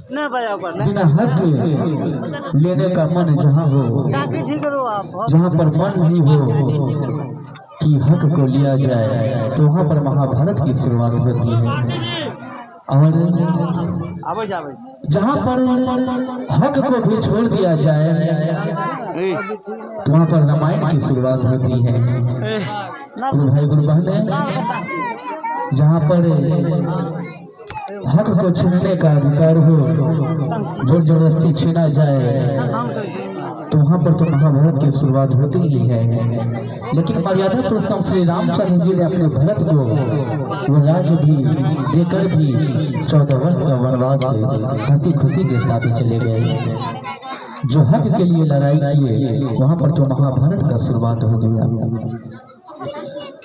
बिना हक लेने का मन जहाँ हो, जहाँ पर मन नहीं हो कि हक को लिया जाए, तो वहाँ पर महाभारत की शुरुआत होती है। और जहाँ पर हक को भी छोड़ दिया जाए, तो वहाँ पर रामायण की शुरुआत होती है। गुरु भाई गुरु बहने, जहाँ पर हक को छीनने का अधिकार हो, जोर जबरदस्ती छीना जाए, तो वहाँ पर तो महाभारत की शुरुआत होती ही है। लेकिन मर्यादा पुरुषोत्तम श्री रामचंद्र जी ने अपने भरत को वो राज्य भी देकर भी 14 वर्ष का वनवास से हंसी खुशी के साथ चले गए। जो हक के लिए लड़ाई किए, वहाँ पर तो महाभारत का शुरुआत हो गया।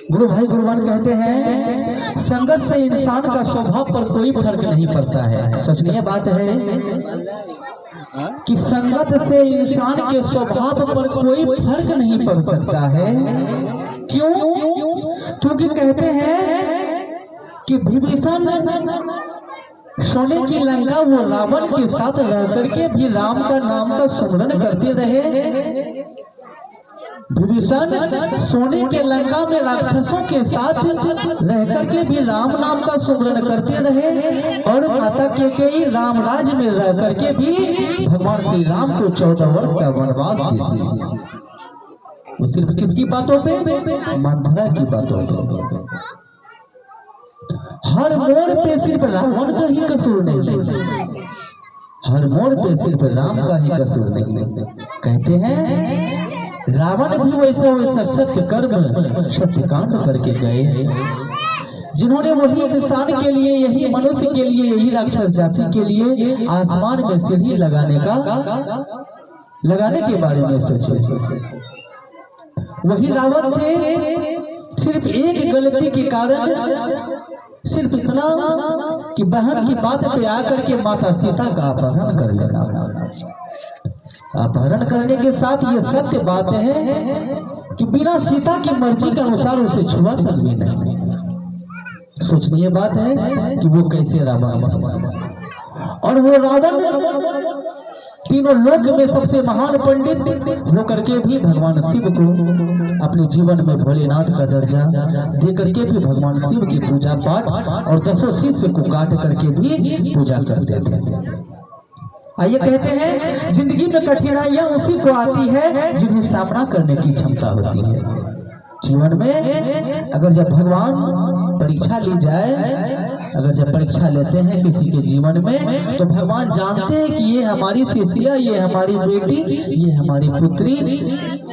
गुरु भाई गुरुवान कहते हैं, संगत से इंसान का स्वभाव पर कोई फर्क नहीं पड़ता है। सचनीय बात है कि संगत से इंसान के स्वभाव पर कोई फर्क नहीं पड़ सकता है। क्यों? क्योंकि कहते हैं कि विभीषण सोने की लंका वो रावण के साथ रह करके भी राम का नाम का सुमरन करते रहे। विभीषण सोने के लंका में राक्षसों के साथ रह करके भी राम नाम का सुमरन करते रहे, और माता कैकेयी राम राज में रह करके भी भगवान श्री राम को 14 वर्ष का वनवास देती। वो सिर्फ किसकी बातों पे? मंथरा की बातों पे। हर मोड़ पे सिर्फ रावण का ही कसूर नहीं, हर मोड़ पे सिर्फ राम का ही कसूर नहीं। कहते हैं रावण भी वैसा वैसा सत्य कर्म सत्य कांड करके गए, जिन्होंने वही इंसान के लिए, यही मनुष्य के लिए, यही राक्षस जाति के लिए आसमान में सीढ़ी लगाने के बारे में सोचे। वही रावण थे, सिर्फ एक गलती के कारण, सिर्फ इतना कि बहन की बात पे आकर के माता सीता का अपहरण कर लेना। अपहरण करने के साथ ये सत्य बात है कि बिना सीता की मर्जी के अनुसार उसे छुआ तक भी नहीं। सोचनीय बात है कि वो कैसे रावण था। और वो रावण तीनों लोक में सबसे महान पंडित होकर के भी भगवान शिव को अपने जीवन में भोलेनाथ का दर्जा दे करके भी भगवान शिव की पूजा पाठ और 10 शिष्य को काट करके भी पूजा करते थे। आइए कहते हैं, जिंदगी में कठिनाइयां उसी को आती है जिन्हें सामना करने की क्षमता होती है। जीवन में अगर जब भगवान परीक्षा ली जाए, अगर जब परीक्षा लेते हैं किसी के जीवन में, तो भगवान जानते हैं कि ये हमारी शिष्या, ये हमारी बेटी, ये हमारी पुत्री,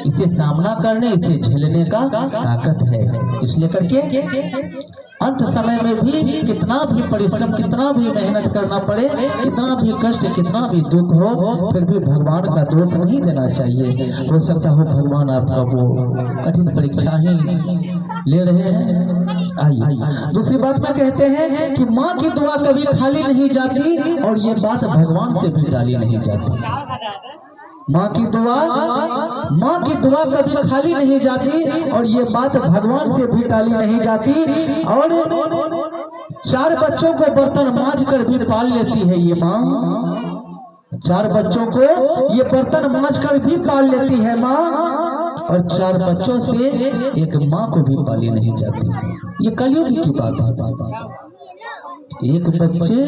इसे सामना करने, इसे झेलने का ताकत है। इसलिए करके अंत समय में भी कितना भी परिश्रम, कितना भी मेहनत करना पड़े, कितना भी कष्ट, कितना भी दुख हो, फिर भी भगवान का दोष नहीं देना चाहिए। हो सकता हो भगवान आपका वो कठिन परीक्षा ही ले रहे हैं। आइए दूसरी बात में कहते हैं कि माँ की दुआ कभी खाली नहीं जाती, और ये बात भगवान से भी टाली नहीं जाती। माँ की दुआ कभी खाली नहीं जाती, और ये बात भगवान से भी टाली नहीं जाती। और 4 बच्चों को बर्तन मांज कर भी पाल लेती है ये माँ। 4 बच्चों को ये बर्तन मांज कर भी पाल लेती है माँ, और 4 बच्चों से एक माँ को भी पाली नहीं जाती। ये कलयुग की बात है। एक बच्चे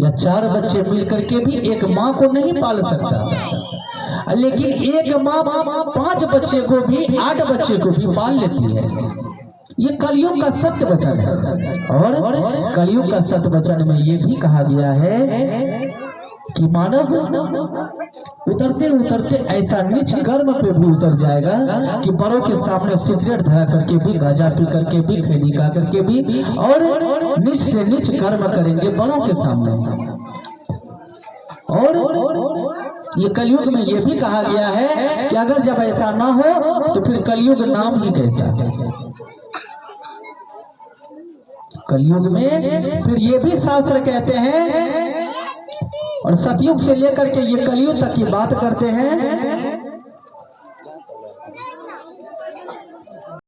या 4 बच्चे मिलकर के भी एक माँ को नहीं पाल सकता, लेकिन एक माँ 5 बच्चे को भी, 8 बच्चे को भी पाल लेती है। ये कलयुग का सत्य वचन है। और कलयुग का सत्य वचन में ये भी कहा गया है कि मानव उतरते उतरते ऐसा नीच कर्म पे भी उतर जाएगा कि बड़ों के सामने सिगरेट धरा करके भी, गांजा पी करके भी, खैनी खा करके भी, और नीच से नीच कर्म करेंगे बड़ों के सामने। और ये कलयुग में ये भी कहा गया है कि अगर जब ऐसा ना हो तो फिर कलयुग नाम ही कैसा है। कलयुग में फिर ये भी शास्त्र कहते हैं, और सतयुग से लेकर के ये कलयुग तक की बात करते हैं